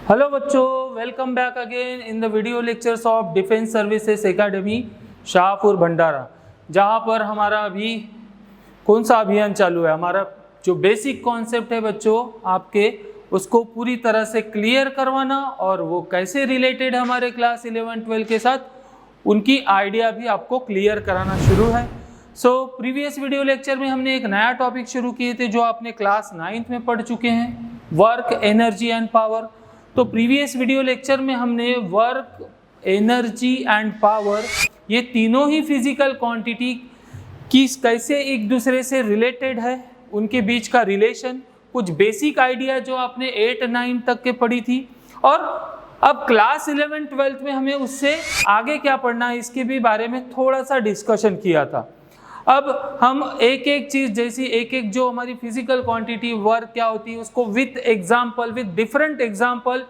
Hello बच्चों, welcome back again in the video lectures of defence services academy Shahpur Bhandara, जहां पर हमारा अभी कौन सा अभियान चालू है। हमारा जो बेसिक कॉन्सेप्ट है बच्चों आपके, उसको पूरी तरह से क्लियर करवाना और वो कैसे रिलेटेड है हमारे क्लास 11-12 के साथ, उनकी आइडिया भी आपको क्लियर कराना शुरू है। प्रीवियस वीडियो लेक्चर में हमने एक नया टॉपिक शुरू किए थे जो आपने क्लास 9th में पढ़ चुके हैं, वर्क, एनर्जी एंड पावर। तो प्रीवियस वीडियो लेक्चर में हमने वर्क, एनर्जी एंड पावर, ये तीनों ही फिजिकल क्वांटिटी की कैसे एक दूसरे से रिलेटेड है, उनके बीच का रिलेशन, कुछ बेसिक आइडिया जो आपने 8-9 तक के पढ़ी थी। और अब क्लास 11-12 में हमें उससे आगे क्या पढ़ना है इसके भी बारे में थोड़ा सा डिस्कशन किया था। अब हम एक एक चीज़, जैसी एक एक जो हमारी फिजिकल क्वांटिटी वर्क क्या होती है उसको with example, with different example,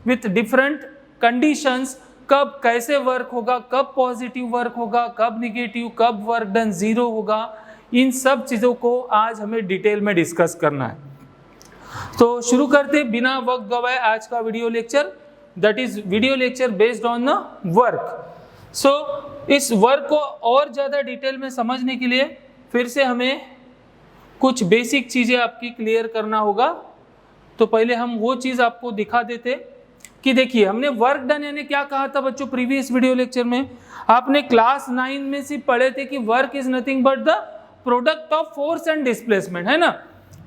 with different conditions, कब कैसे वर्क होगा, कब पॉजिटिव वर्क होगा, कब निगेटिव, कब वर्क डन जीरो होगा, इन सब चीज़ों को आज हमें डिटेल में डिस्कस करना है। तो शुरू करते बिना वक्त गवाए आज का video lecture, that is video lecture based on the work. इस वर्क को और ज़्यादा डिटेल में समझने के लिए फिर से हमें कुछ बेसिक चीज़ें आपकी क्लियर करना होगा। तो पहले हम वो चीज़ आपको दिखा देते कि देखिए, हमने वर्क डन यानी क्या कहा था बच्चों प्रीवियस वीडियो लेक्चर में। आपने क्लास 9 में सिर्फ पढ़े थे कि work is nothing but the product of force and displacement, है ना।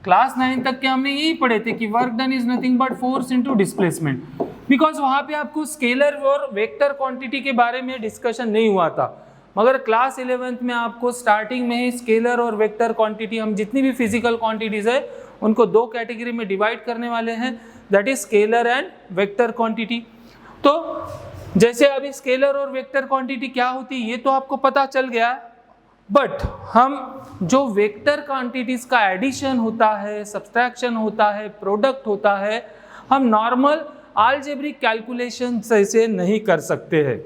क्लास 9 तक के हमने यही पढ़े थे कि work done is nothing but force into displacement, because वहाँ पे आपको स्केलर और वेक्टर क्वांटिटी के बारे में डिस्कशन नहीं हुआ था। मगर क्लास 11th में आपको स्टार्टिंग में ही स्केलर और वेक्टर क्वांटिटी, हम जितनी भी फिजिकल क्वांटिटीज है उनको दो कैटेगरी में डिवाइड करने वाले हैं, that is scalar and vector quantity. तो जैसे अभी स्केलर और वेक्टर क्वांटिटी क्या होती है ये तो आपको पता चल गया, बट हम जो वेक्टर क्वांटिटीज का एडिशन होता है, सब्सट्रैक्शन होता है, प्रोडक्ट होता है, हम नॉर्मल अलजेब्रिक कैलकुलेशन से नहीं कर सकते हैं।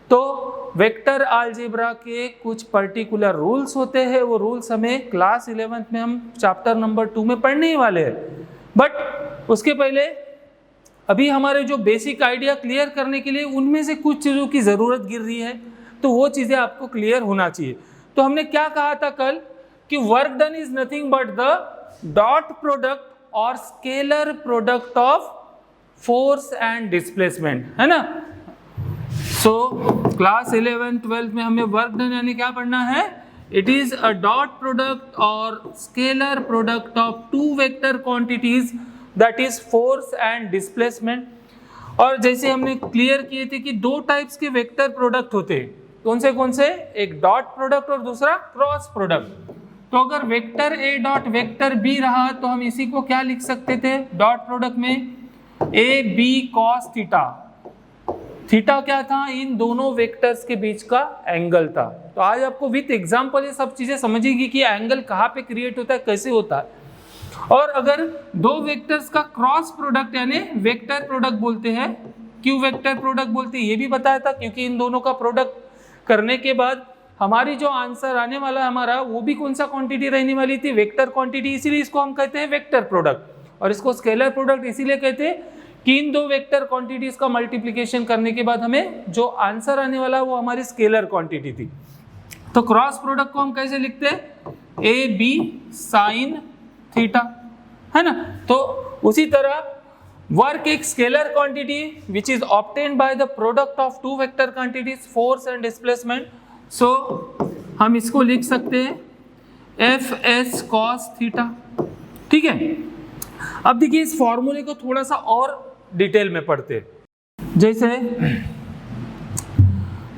तो वेक्टर अलजेब्रा के कुछ पर्टिकुलर रूल्स होते हैं, वो रूल्स हमें क्लास 11th में हम चैप्टर नंबर 2 में पढ़ने ही वाले हैं। बट उसके पहले अभी हमारे जो बेसिक आइडिया क्लियर करने के लिए उनमें से कुछ चीज़ों की ज़रूरत गिर रही है, तो वो चीज़ें आपको क्लियर होना चाहिए। तो हमने क्या कहा था कल कि work done is nothing but the dot product और scalar product of force and displacement, है ना। क्लास 11-12 में हमें वर्क डन यानी क्या पढ़ना है, it is a dot product और scalar product of two vector quantities, that is force and displacement. और जैसे हमने क्लियर किए थे कि दो टाइप्स के वेक्टर प्रोडक्ट होते हैं, कौन से, एक डॉट प्रोडक्ट और दूसरा क्रॉस प्रोडक्ट। तो अगर vector A dot vector B रहा तो हम इसी को क्या लिख सकते थे डॉट प्रोडक्ट में, A B cos theta. Theta क्या था, इन दोनों वेक्टर्स के बीच का एंगल था। तो आज आपको विथ एग्जांपल ये सब चीजें समझेगी कि एंगल कहाँ पे क्रिएट होता है, कैसे होता है। और अगर दो वेक्टर्स का क्रॉस प्रोडक्ट यानी वेक्टर प्रोडक्ट बोलते हैं, क्यों वेक्टर प्रोडक्ट बोलते हैं ये भी बताया था, क्योंकि इन दोनों का प्रोडक्ट करने के बाद हमारी जो आंसर आने वाला है हमारा, वो भी कौन सा क्वांटिटी रहने वाली थी, वेक्टर क्वांटिटी। इसीलिए इसको हम कहते हैं वेक्टर प्रोडक्ट, और इसको स्केलर प्रोडक्ट इसीलिए कहते हैं कि इन दो वेक्टर क्वांटिटीज का मल्टीप्लिकेशन करने के बाद हमें जो आंसर आने वाला वो हमारी स्केलर क्वांटिटी थी। तो क्रॉस प्रोडक्ट को हम कैसे लिखते हैं, ए बी साइन थीटा, है ना। तो उसी तरह वर्क एक scalar quantity which is obtained by the product of two vector quantities force and displacement. So हम इसको लिख सकते हैं एफ एस कॉस थीटा, ठीक है। अब देखिए इस फॉर्मूले को थोड़ा सा और डिटेल में पढ़ते। जैसे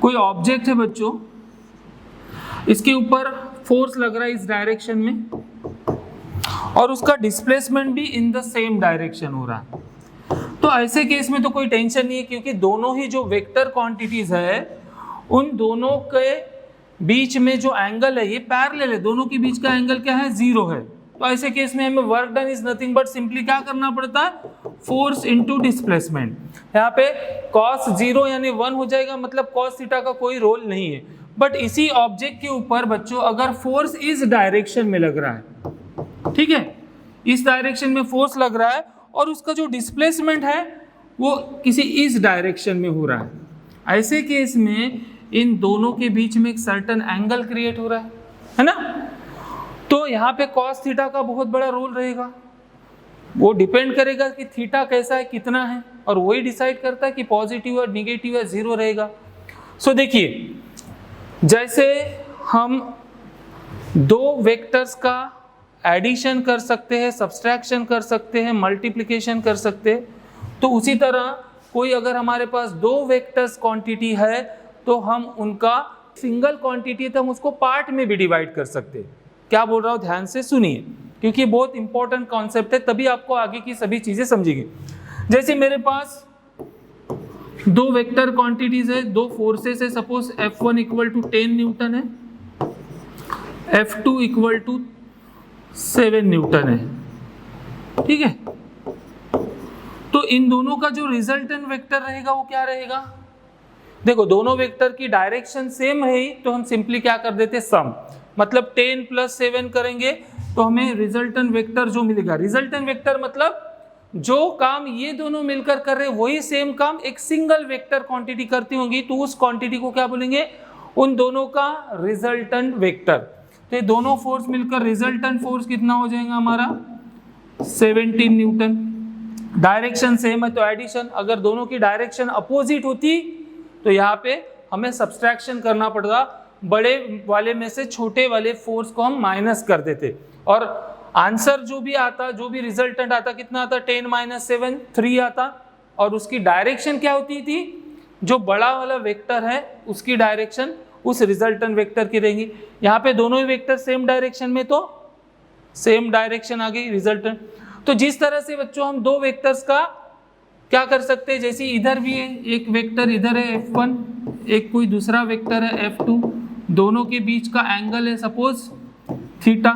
कोई ऑब्जेक्ट है बच्चों, इसके ऊपर फोर्स लग रहा है इस डायरेक्शन में और उसका डिस्प्लेसमेंट भी इन द सेम डायरेक्शन हो रहा है। तो ऐसे केस में तो कोई टेंशन नहीं है, क्योंकि दोनों ही जो वेक्टर क्वांटिटीज है उन दोनों के बीच में जो एंगल है ये पैरेलल है, दोनों के बीच का एंगल क्या है, जीरो है। तो ऐसे केस में हमें work done is nothing but simply क्या करना पड़ता है, फोर्स इनटू डिस्प्लेसमेंट। यहाँ पे cos 0 यानी 1 हो जाएगा, मतलब cos थीटा का कोई रोल नहीं है। बट इसी ऑब्जेक्ट के ऊपर बच्चों अगर फोर्स इस डायरेक्शन में लग रहा है, ठीक है, इस डायरेक्शन में फोर्स लग रहा है और उसका जो डिस्प्लेसमेंट है वो किसी इस डायरेक्शन में हो रहा है। ऐसे केस में इन दोनों के बीच में एक सर्टेन एंगल क्रिएट हो रहा है ना। तो यहाँ पे कॉस थीटा का बहुत बड़ा रोल रहेगा। वो डिपेंड करेगा कि थीटा कैसा है, कितना है, और वही डिसाइड करता है कि पॉजिटिव और निगेटिव या जीरो रहेगा। सो देखिए, जैसे हम दो वेक्टर्स का एडिशन कर सकते हैं, सब्सट्रैक्शन कर सकते हैं, मल्टीप्लिकेशन कर सकते हैं, तो उसी तरह कोई अगर हमारे पास दो वेक्टर्स क्वांटिटी है तो हम उनका सिंगल क्वांटिटी है तो हम उसको पार्ट में भी डिवाइड कर सकते हैं। क्या बोल रहा हूँ ध्यान से सुनिए, क्योंकि बहुत इंपॉर्टेंट कॉन्सेप्ट है, तभी आपको आगे की सभी चीजें समझेगी। जैसे मेरे पास दो वेक्टर क्वांटिटीज है, दो फोर्सेस है, suppose F1 equal to 10 Newton है, F2 इक्वल टू 7 न्यूटन है, ठीक है। तो इन दोनों का जो रिजल्टेंट वेक्टर रहेगा वो क्या रहेगा? देखो, दोनों वेक्टर की डायरेक्शन सेम है ही, तो हम सिंपली क्या कर देते, सम, मतलब 10 प्लस 7 करेंगे तो हमें रिजल्टेंट वेक्टर जो मिलेगा। रिजल्टेंट वेक्टर मतलब जो काम ये दोनों मिलकर कर रहे हैं वही सेम काम एक सिंगल वेक्टर क्वांटिटी करती होंगी, तो उस क्वांटिटी को क्या बोलेंगे? उन दोनों का रिजल्टेंट वेक्टर। तो ये दोनों फोर्स मिलकर रिजल्टेंट फोर्स कितना हो जाएगा हमारा? 17 न्यूटन। डायरेक्शन सेम है तो एडिशन, अगर दोनों की डायरेक्शन अपोजिट होती तो यहाँ पे हमें सब्सट्रैक्शन करना पड़ता, बड़े वाले में से छोटे वाले फोर्स को हम माइनस कर देते, और आंसर जो भी आता, जो भी रिजल्टेंट आता, कितना आता? 10 माइनस 7 3 आता। और उसकी डायरेक्शन क्या होती थी? जो बड़ा वाला वेक्टर है उसकी डायरेक्शन उस रिजल्टेंट वेक्टर की रहेंगी। यहाँ पे दोनों ही वेक्टर सेम डायरेक्शन में, तो सेम डायरेक्शन आ गई रिजल्टेंट। तो जिस तरह से बच्चों हम दो वेक्टर्स का क्या कर सकते हैं, जैसे इधर भी है एक वेक्टर, इधर है F1, एक कोई दूसरा वेक्टर है F2, दोनों के बीच का एंगल है सपोज थीटा।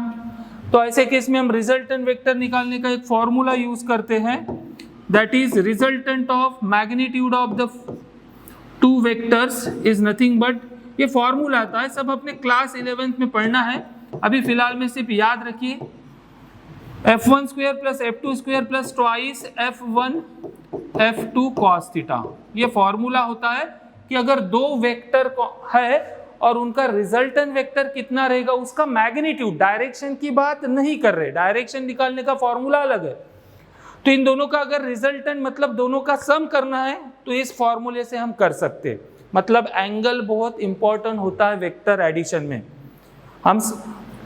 तो ऐसे केस में हम रिजल्टेंट वेक्टर निकालने का एक फॉर्मूला यूज करते हैं, that is resultant of magnitude of the two vectors is nothing but, ये फॉर्मूला आता है, सब अपने क्लास 11th में पढ़ना है, अभी फिलहाल में सिर्फ याद रखिए, F1 square plus F2 square plus twice F1 F2 cos theta. ये फॉर्मूला होता है कि अगर दो वेक्टर है और उनका रिजल्टेंट वेक्टर कितना रहेगा, उसका मैग्नीट्यूड, डायरेक्शन की बात नहीं कर रहे, डायरेक्शन निकालने का फॉर्मूला अलग है। तो इन दोनों का अगर रिजल्टेंट मतलब दोनों का सम करना है तो इस फॉर्मूले से हम कर सकते हैं। मतलब एंगल बहुत इंपॉर्टेंट होता है वेक्टर एडिशन में। हम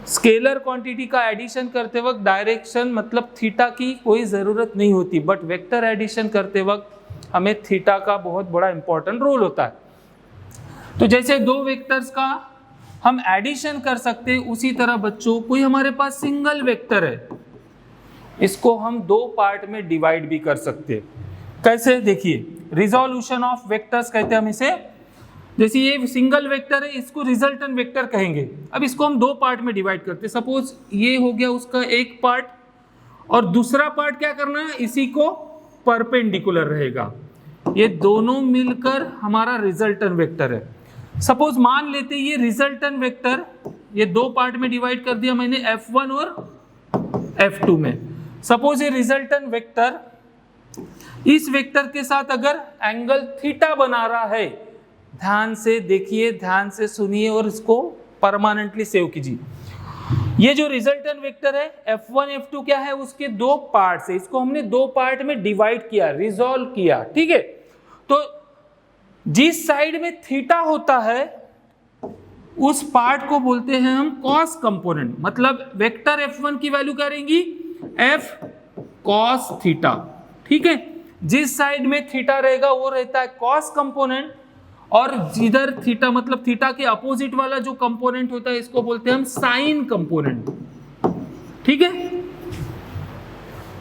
स्केलर क्वांटिटी का एडिशन करते वक्त डायरेक्शन मतलब थीटा की कोई ज़रूरत नहीं होती, बट वेक्टर एडिशन करते वक्त हमें थीटा का बहुत बड़ा इंपॉर्टेंट रोल होता है। तो जैसे दो वेक्टर्स का हम एडिशन कर सकते हैं, उसी तरह बच्चों कोई हमारे पास सिंगल वेक्टर है, इसको हम दो पार्ट में डिवाइड भी कर सकते हैं। कैसे? देखिए, रिजोल्यूशन ऑफ वेक्टर्स कहते हैं हम इसे। जैसे ये सिंगल वेक्टर है, इसको रिजल्टेंट वेक्टर कहेंगे। अब इसको हम दो पार्ट में डिवाइड करते हैं, सपोज ये हो गया उसका एक पार्ट, और दूसरा पार्ट क्या करना है, इसी को परपेंडिकुलर रहेगा, ये दोनों मिलकर हमारा रिजल्टेंट वेक्टर है। सपोज मान लेते हैं ये रिजल्टेंट वेक्टर, ये दो पार्ट में डिवाइड कर दिया मैंने F1 और F2 में। सपोज ये रिजल्टेंट वेक्टर इस वेक्टर के साथ अगर एंगल थीटा बना रहा है, ध्यान से देखिए, ध्यान से सुनिए और इसको परमानेंटली सेव कीजिए। ये जो रिजल्टेंट वेक्टर है F1 F2 क्या है, उसके दो पार्ट्स है, इसको हमने दो पार्ट में डिवाइड किया, रिजॉल्व किया, ठीक है। तो जिस साइड में थीटा होता है उस पार्ट को बोलते हैं हम कॉस कंपोनेंट। मतलब वेक्टर F1 की वैल्यू क्या रहेंगी, F कॉस थीटा, ठीक है। जिस साइड में थीटा रहेगा वो रहता है कॉस कंपोनेंट, और जिधर थीटा मतलब थीटा के अपोजिट वाला जो कंपोनेंट होता है इसको बोलते हैं हम साइन कंपोनेंट, ठीक है।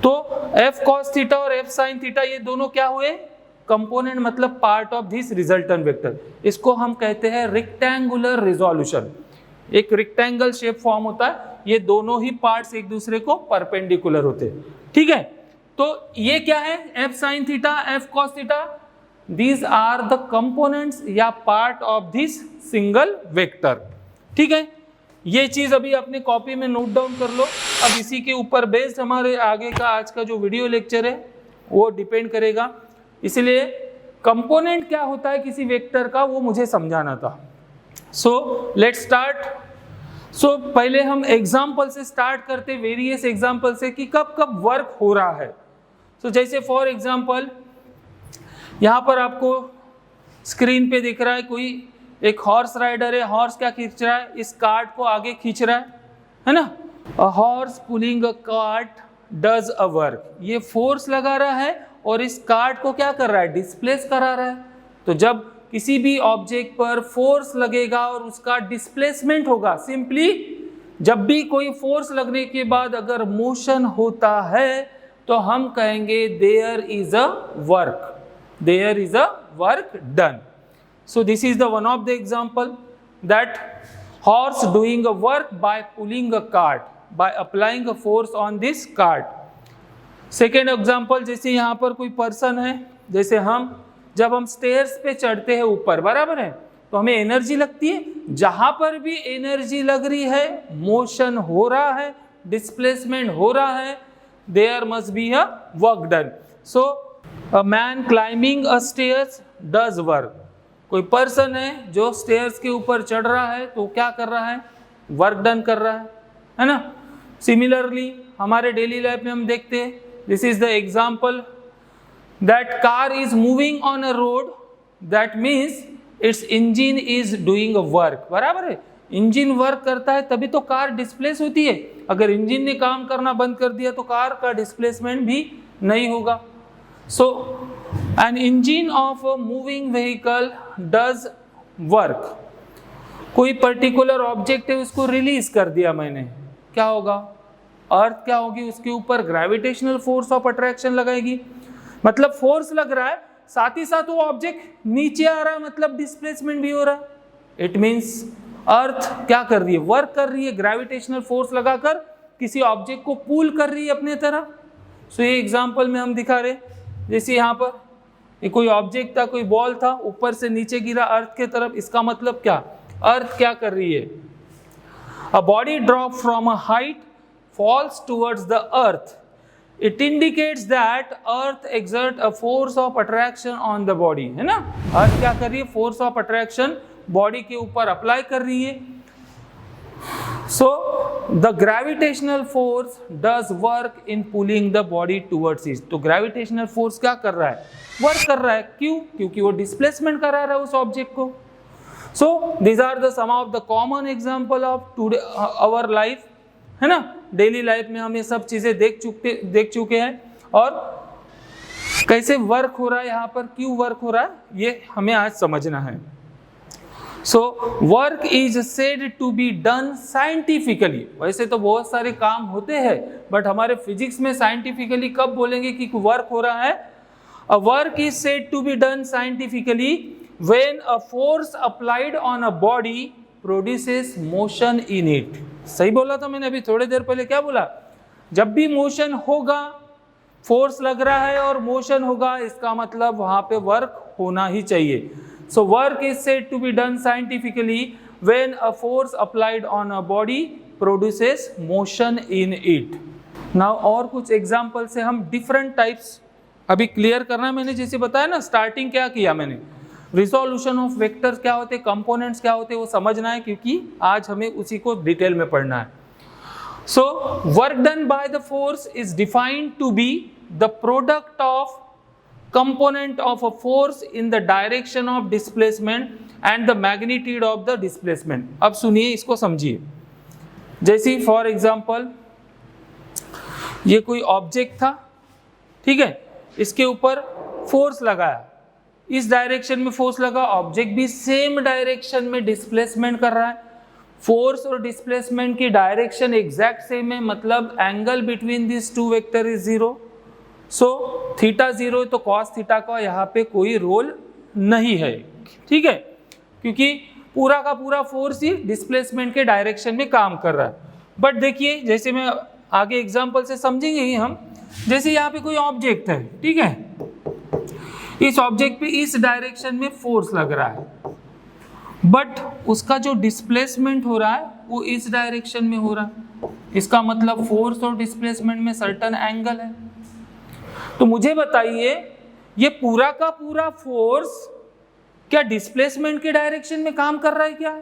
तो F cos थीटा और F sin थीटा ये दोनों क्या हुए, कंपोनेंट मतलब part of this resultant vector. इसको हम कहते हैं रेक्टेंगुलर रिजोल्यूशन। एक रेक्टेंगल शेप फॉर्म होता है, ये दोनों ही पार्ट्स एक दूसरे को परपेंडिकुलर होते हैं, ठीक है। तो ये क्या है, F sin theta, F cos theta, these are the components या part of this single vector, ठीक है। ये चीज अभी अपने कॉपी में नोट डाउन कर लो। अब इसी के ऊपर बेस्ड हमारे आगे का आज का जो वीडियो लेक्चर है वो डिपेंड करेगा। इसलिए कंपोनेंट क्या होता है किसी वेक्टर का वो मुझे समझाना था। So let's start. सो पहले हम एग्जाम्पल से स्टार्ट करते, वेरियस एग्जाम्पल से कि कब कब वर्क हो रहा है। सो जैसे फॉर एग्जाम्पल यहाँ पर आपको स्क्रीन पे दिख रहा है कोई एक हॉर्स राइडर है, हॉर्स क्या खींच रहा है, इस कार्ट को आगे खींच रहा है ना। A horse pulling a cart does a work, ये फोर्स लगा रहा है और इस कार्ट को क्या कर रहा है, डिस्प्लेस करा रहा है। तो जब किसी भी ऑब्जेक्ट पर फोर्स लगेगा और उसका डिस्प्लेसमेंट होगा, सिंपली जब भी कोई फोर्स लगने के बाद अगर मोशन होता है तो हम कहेंगे there is a work, there is a work done. So this is the one of the example that horse doing a work by pulling a cart, by applying a force on this cart. Second example, जैसे यहाँ पर कोई person है, जैसे जब हम stairs पे चढ़ते हैं ऊपर, बराबर है, तो हमें एनर्जी लगती है। जहाँ पर भी एनर्जी लग रही है, मोशन हो रहा है, डिस्प्लेसमेंट हो रहा है, there must be a work done. So a man climbing a stairs does work, कोई पर्सन है जो स्टेयर्स के ऊपर चढ़ रहा है तो क्या कर रहा है, वर्क डन कर रहा है ना। सिमिलरली हमारे डेली लाइफ में हम देखते हैं, this is the example that car is moving on a road, that means it's engine is doing a work, बराबर है। इंजन वर्क करता है तभी तो कार डिस्प्लेस होती है, अगर इंजन ने काम करना बंद कर दिया तो कार का डिस्प्लेसमेंट भी नहीं होगा। So an engine of a moving vehicle does work, कोई पर्टिकुलर ऑब्जेक्ट है उसको रिलीज कर दिया मैंने, क्या होगा, अर्थ क्या होगी, उसके ऊपर ग्रेविटेशनल फोर्स ऑफ अट्रैक्शन लगाएगी, मतलब फोर्स लग रहा है साथ ही साथ वो ऑब्जेक्ट नीचे आ रहा है, मतलब डिस्प्लेसमेंट भी हो रहा है। इट मीन्स अर्थ क्या कर रही है, वर्क कर रही है, ग्रेविटेशनल फोर्स लगाकर किसी ऑब्जेक्ट को पुल कर रही है अपने तरफ। सो ये एग्जाम्पल में हम दिखा रहे, जैसे यहाँ पर ये कोई ऑब्जेक्ट था, कोई बॉल था, ऊपर से नीचे गिरा अर्थ के तरफ, इसका मतलब क्या, अर्थ क्या कर रही है, a body drop from a height falls towards the earth, it indicates that earth exert a force of attraction on the body, है ना। अर्थ क्या कर रही है, फोर्स ऑफ अट्रैक्शन बॉडी के ऊपर अप्लाई कर रही है। So the gravitational force does work in pulling the body towards it. तो gravitational force क्या कर रहा है, वर्क कर रहा है, क्यों, क्योंकि वो डिस्प्लेसमेंट करा रहा है उस ऑब्जेक्ट को। So these are the some of the common example of today our life, है ना। डेली लाइफ में हम ये सब चीजें देख चुके हैं और कैसे वर्क हो रहा है, यहाँ पर क्यों वर्क हो रहा है, ये हमें आज समझना है। So work is said to be done scientifically, वैसे तो बहुत सारे काम होते हैं बट हमारे फिजिक्स में साइंटिफिकली कब बोलेंगे कि वर्क हो रहा है। A work is said to be done scientifically when a force applied on a body produces motion in it। सही बोला था मैंने अभी थोड़ी देर पहले, क्या बोला, जब भी मोशन होगा, फोर्स लग रहा है और मोशन होगा, इसका मतलब वहां पे वर्क होना ही चाहिए। So work is said to be done scientifically when a force applied on a body produces motion in it। Now और कुछ एग्जाम्पल से हम डिफरेंट टाइप्स अभी क्लियर करना है। मैंने जैसे बताया ना, स्टार्टिंग क्या किया मैंने, रिजोल्यूशन ऑफ वेक्टर्स क्या होते, कंपोनेंट्स क्या होते, वो समझना है क्योंकि आज हमें उसी को डिटेल में पढ़ना है। So work done by the force is defined to be the product of component of a force in the direction of displacement and the magnitude of the displacement। अब सुनिए, इसको समझिए। जैसे फॉर एग्जांपल ये कोई ऑब्जेक्ट था, ठीक है, इसके ऊपर फोर्स लगाया, इस डायरेक्शन में फोर्स लगा, ऑब्जेक्ट भी सेम डायरेक्शन में डिस्प्लेसमेंट कर रहा है, फोर्स और डिस्प्लेसमेंट की डायरेक्शन एग्जैक्ट सेम है, मतलब angle between this two vector is zero. So theta zero तो कॉस थीटा का यहाँ पे कोई रोल नहीं है, ठीक है, क्योंकि पूरा का पूरा फोर्स ही डिस्प्लेसमेंट के डायरेक्शन में काम कर रहा है। बट देखिए, जैसे मैं आगे एग्जांपल से समझेंगे ही हम, जैसे यहाँ पे कोई ऑब्जेक्ट है, ठीक है, इस ऑब्जेक्ट पे इस डायरेक्शन में फोर्स लग रहा है, बट उसका जो डिस्प्लेसमेंट हो रहा है वो इस डायरेक्शन में हो रहा है, इसका मतलब फोर्स और डिस्प्लेसमेंट में सर्टेन एंगल है। तो मुझे बताइए ये पूरा का पूरा फोर्स क्या डिस्प्लेसमेंट के डायरेक्शन में काम कर रहा है क्या?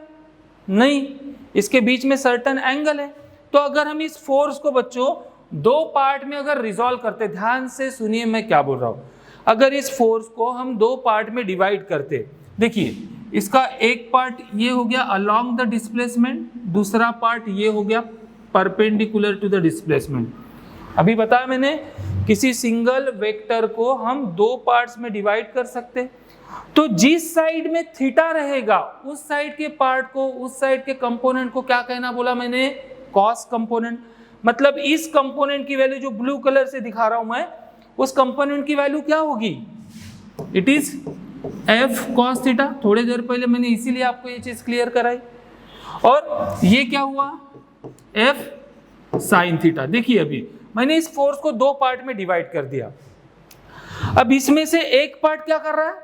नहीं, इसके बीच में सर्टेन एंगल है। तो अगर हम इस फोर्स को बच्चों दो पार्ट में अगर रिजॉल्व करते, ध्यान से सुनिए मैं क्या बोल रहा हूं, अगर इस फोर्स को हम दो पार्ट में डिवाइड करते, देखिए इसका एक पार्ट ये हो गया अलोंग द डिस्प्लेसमेंट, दूसरा पार्ट ये हो गया परपेंडिकुलर टू द डिस्प्लेसमेंट। अभी बताया मैंने किसी सिंगल वेक्टर को हम दो पार्ट्स में डिवाइड कर सकते, तो जिस साइड में थीटा रहेगा उस साइड के पार्ट को, उस साइड के कंपोनेंट को क्या कहना बोला मैंने? Cos component. मतलब इस कंपोनेंट की वैल्यू जो ब्लू कलर से दिखा रहा हूं मैं, उस कंपोनेंट की वैल्यू क्या होगी? It is F cos theta. थोड़ी देर पहले मैंने इसीलिए आपको ये चीज क्लियर कराई। और ये क्या हुआ? F sine theta. देखिए अभी मैंने इस फोर्स को दो पार्ट में डिवाइड कर दिया। अब इसमें से एक पार्ट क्या कर रहा है?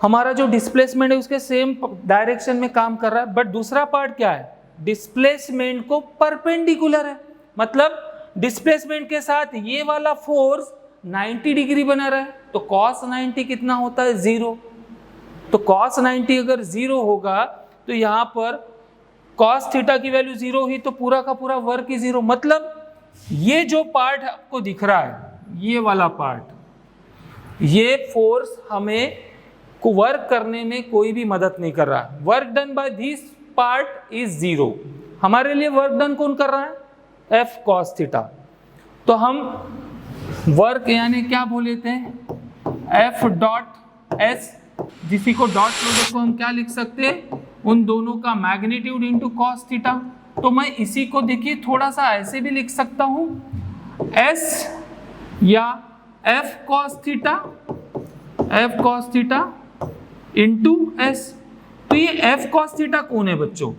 हमारा जो डिस्प्लेसमेंट है उसके सेम डायरेक्शन में काम कर रहा है, बट दूसरा पार्ट क्या है? डिस्प्लेसमेंट को परपेंडिकुलर है। मतलब डिस्प्लेसमेंट के साथ ये वाला फोर्स 90 डिग्री बना रहा है, तो cos 90 कितना होता है? 0। तो cos 90 अगर 0 होगा तो यहाँ पर cos थीटा की वैल्यू 0 हुई, तो पूरा का पूरा वर्क ही 0। मतलब ये जो पार्ट आपको दिख रहा है, ये वाला पार्ट, ये फोर्स हमें को वर्क करने में कोई भी मदद नहीं कर रहा। Work done by this part is 0। हमारे लिए वर्क डन कौन कर रहा है? F cos theta. तो हम वर्क यानी क्या बोल लेते हैं? एफ डॉट एस, जिसी को डॉट प्रोडक्ट को हम क्या लिख सकते हैं? उन दोनों का मैग्नीट्यूड इंटू कॉस थीटा। तो मैं इसी को देखिए थोड़ा सा ऐसे भी लिख सकता हूं, एस या F cos theta into S. तो ये एफ कॉस थीटा कौन है बच्चों?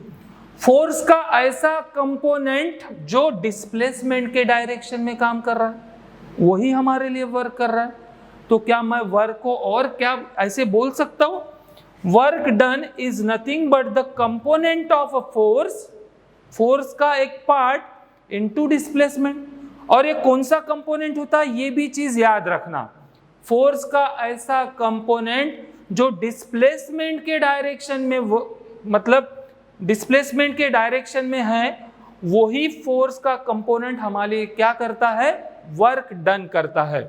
फोर्स का ऐसा कंपोनेंट जो डिस्प्लेसमेंट के डायरेक्शन में काम कर रहा है, वही हमारे लिए वर्क कर रहा है। तो क्या मैं वर्क को और क्या ऐसे बोल सकता हूं? Work done is nothing but the component of a force का एक पार्ट इनटू डिस्प्लेसमेंट। और ये कौन सा कंपोनेंट होता है ये भी चीज याद रखना, फोर्स का ऐसा कंपोनेंट जो डिस्प्लेसमेंट के डायरेक्शन में, मतलब डिस्प्लेसमेंट के डायरेक्शन में है, वही फोर्स का कंपोनेंट हमारे लिए क्या करता है? वर्क डन करता है।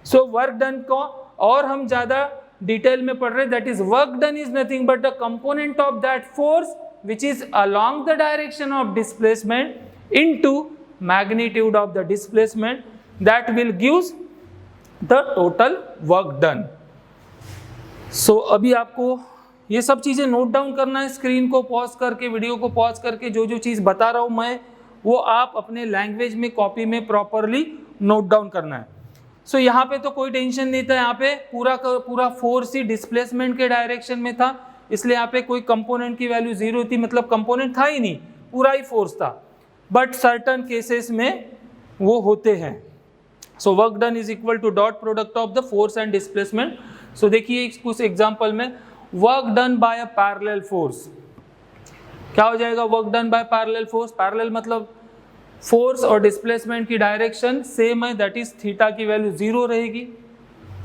सो वर्क डन को और हम ज्यादा डिटेल में पढ़ रहे, that is work done is nothing but the component of that force which is along the direction of displacement into magnitude of the displacement that will gives the total work done. So अभी आपको ये सब चीज़ें note down करना है, screen को pause करके, video को पॉज करके जो जो चीज़ बता रहा हूँ मैं, वो आप अपने लैंग्वेज में कॉपी में प्रॉपरली नोट डाउन करना है। सो यहाँ पे तो कोई टेंशन नहीं था, यहाँ पे पूरा का पूरा फोर्स ही डिस्प्लेसमेंट के डायरेक्शन में था, इसलिए यहाँ पे कोई कंपोनेंट की वैल्यू 0 थी, मतलब कंपोनेंट था ही नहीं, पूरा ही फोर्स था। बट सर्टन केसेस में वो होते हैं। So work done is equal to dot product of the force and displacement. So देखिए कुछ एग्जांपल में, work done by a parallel force, क्या हो जाएगा? Work done by parallel force. Parallel मतलब फोर्स और डिस्प्लेसमेंट की डायरेक्शन सेम है, दैट इज थीटा की वैल्यू 0 रहेगी।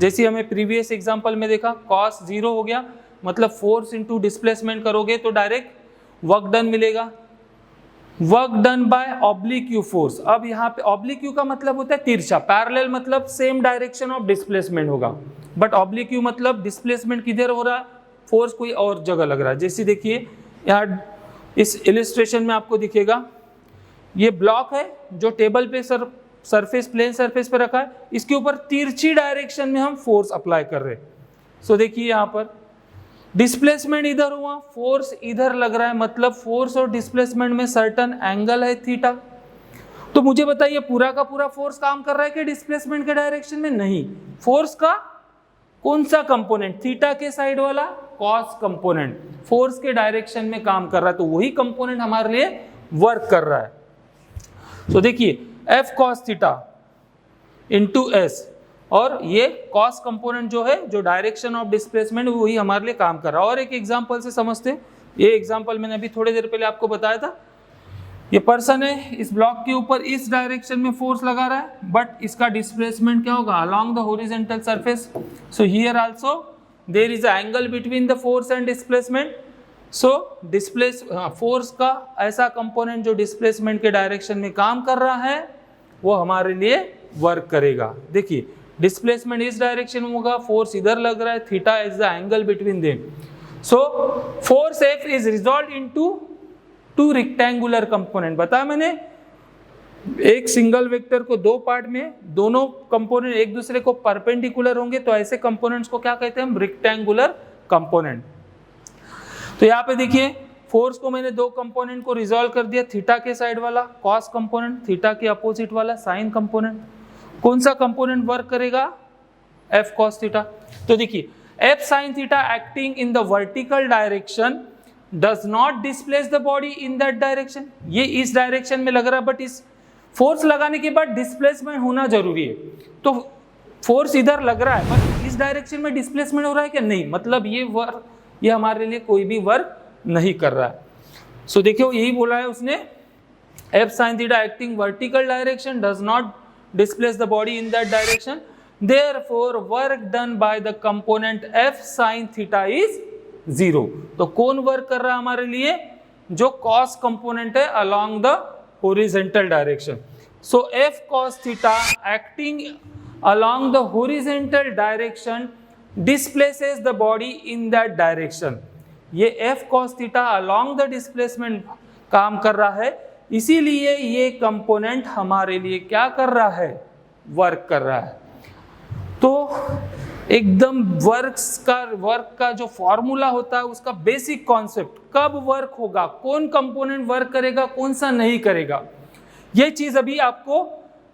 जैसे हमें प्रीवियस एग्जांपल में देखा, कॉस 0 हो गया, मतलब फोर्स इंटू डिस्प्लेसमेंट करोगे तो डायरेक्ट वर्क डन मिलेगा। Work done bye oblique you force, अब यहाँ पे ऑब्लिक यू का मतलब होता है तिरछा, पैरेलल मतलब सेम डायरेक्शन ऑफ डिस्प्लेसमेंट होगा, बट ऑब्लिक यू मतलब डिस्प्लेसमेंट किधर हो रहा है, फोर्स कोई और जगह लग रहा है। जैसे देखिए यहाँ इस इलिस्ट्रेशन में आपको दिखेगा, ये ब्लॉक है जो टेबल पे सरफेस, प्लेन सरफेस पे रखा है, इसके ऊपर तिरछी डायरेक्शन में हम फोर्स अप्लाई कर रहे हैं। सो देखिए यहाँ पर डिस्प्लेसमेंट इधर हुआ, फोर्स इधर लग रहा है, मतलब फोर्स और डिस्प्लेसमेंट में सर्टन एंगल है थीटा। तो मुझे बताइए पूरा का पूरा फोर्स काम कर रहा है कि डिस्प्लेसमेंट के डायरेक्शन में? नहीं, फोर्स का कौन सा कंपोनेंट? थीटा के साइड वाला कॉस कंपोनेंट फोर्स के डायरेक्शन में काम कर रहा है, तो वही कंपोनेंट हमारे लिए वर्क कर रहा है। तो देखिए F cos theta into S, और ये कॉस कंपोनेंट जो है, जो डायरेक्शन ऑफ डिस्प्लेसमेंट, वही हमारे लिए काम कर रहा है। और एक एग्जांपल से समझते हैं, ये एग्जांपल मैंने अभी थोड़ी देर पहले आपको बताया था। ये पर्सन है, इस ब्लॉक के ऊपर इस डायरेक्शन में फोर्स लगा रहा है, बट इसका डिस्प्लेसमेंट क्या होगा, along the horizontal surface. So here also there is a angle between the force and displacement. So force का ऐसा कंपोनेंट जो डिस्प्लेसमेंट के डायरेक्शन में काम कर रहा है वो हमारे लिए वर्क करेगा. देखिए डिस्प्लेसमेंट इस डायरेक्शन में होगा, फोर्स इधर लग रहा है, theta is the angle between them. So force F is resolve into two rectangular component. बताया मैंने, एक सिंगल वेक्टर को दो पार्ट में, दोनों कंपोनेंट एक दूसरे को परपेंडिकुलर होंगे तो ऐसे कंपोनेंट्स को क्या कहते हैं हम, रेक्टेंगुलर कंपोनेंट. तो यहाँ पे देखिए फोर्स को मैंने दो कंपोनेंट को रिजॉल्व कर दिया, थीटा के साइड वाला कॉस कंपोनेंट, थीटा के अपोजिट वाला साइन कंपोनेंट. कौन सा कंपोनेंट वर्क करेगा, F cos थीटा. तो देखिए F sin theta acting in the vertical direction does not displace the body in that direction. ये इस डायरेक्शन में लग रहा है, बट इस फोर्स लगाने के बाद डिस्प्लेसमेंट होना जरूरी है. तो फोर्स इधर लग रहा है पर इस डायरेक्शन में डिस्प्लेसमेंट हो रहा है क्या, नहीं, मतलब ये हमारे लिए कोई भी वर्क नहीं कर रहा है. सो देखियो यही बोला है उसने, F sin theta acting vertical direction does not displace the body in that direction, therefore work done by the component F sin theta is 0. तो कौन वर्क कर रहा है हमारे लिए, जो कॉस कंपोनेंट है along the horizontal direction. So F cos theta acting along the horizontal direction displaces the body in that direction. ये F cos theta along the displacement काम कर रहा है, इसीलिए ये कंपोनेंट हमारे लिए क्या कर रहा है, वर्क कर रहा है. तो एकदम वर्क का जो फॉर्मूला होता है उसका बेसिक कॉन्सेप्ट, कब वर्क होगा, कौन कंपोनेंट वर्क करेगा, कौन सा नहीं करेगा, ये चीज अभी आपको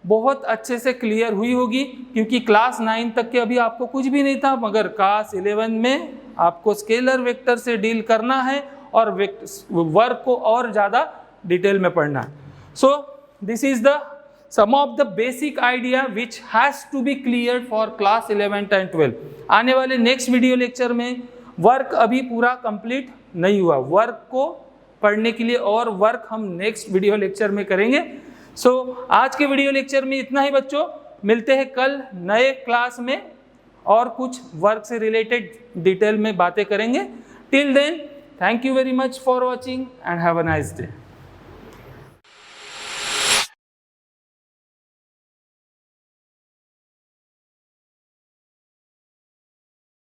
बहुत अच्छे से क्लियर हुई होगी, क्योंकि क्लास 9 तक के अभी आपको कुछ भी नहीं था, मगर क्लास 11 में आपको स्केलर वेक्टर से डील करना है और वर्क को और ज़्यादा डिटेल में पढ़ना है. So this is the some of the basic idea which has to be cleared for class 11 and 12. आने वाले नेक्स्ट वीडियो लेक्चर में वर्क अभी पूरा कंप्लीट नहीं हुआ, वर्क को पढ़ने के लिए और वर्क हम नेक्स्ट वीडियो लेक्चर में करेंगे. सो आज के वीडियो लेक्चर में इतना ही बच्चों, मिलते हैं कल नए क्लास में और कुछ वर्क से रिलेटेड डिटेल में बातें करेंगे. Till then thank you very much for watching and have a nice day.